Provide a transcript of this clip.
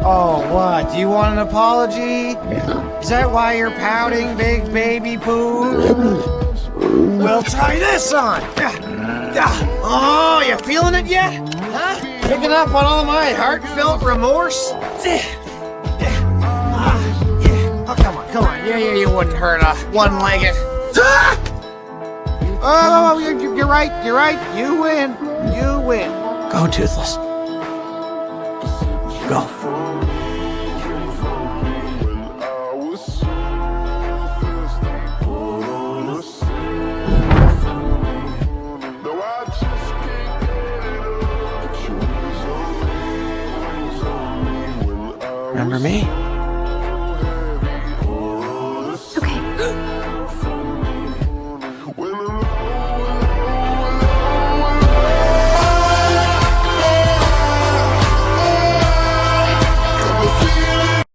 Oh, what? Do you want an apology? Is that why you're pouting, big baby poo? We'll try this on. Oh, you feeling it yet? Huh? Picking up on all my heartfelt remorse? Oh, come on. Yeah, you wouldn't hurt a one-legged. Oh, you're right. You win. Go, Toothless. Go. Remember me?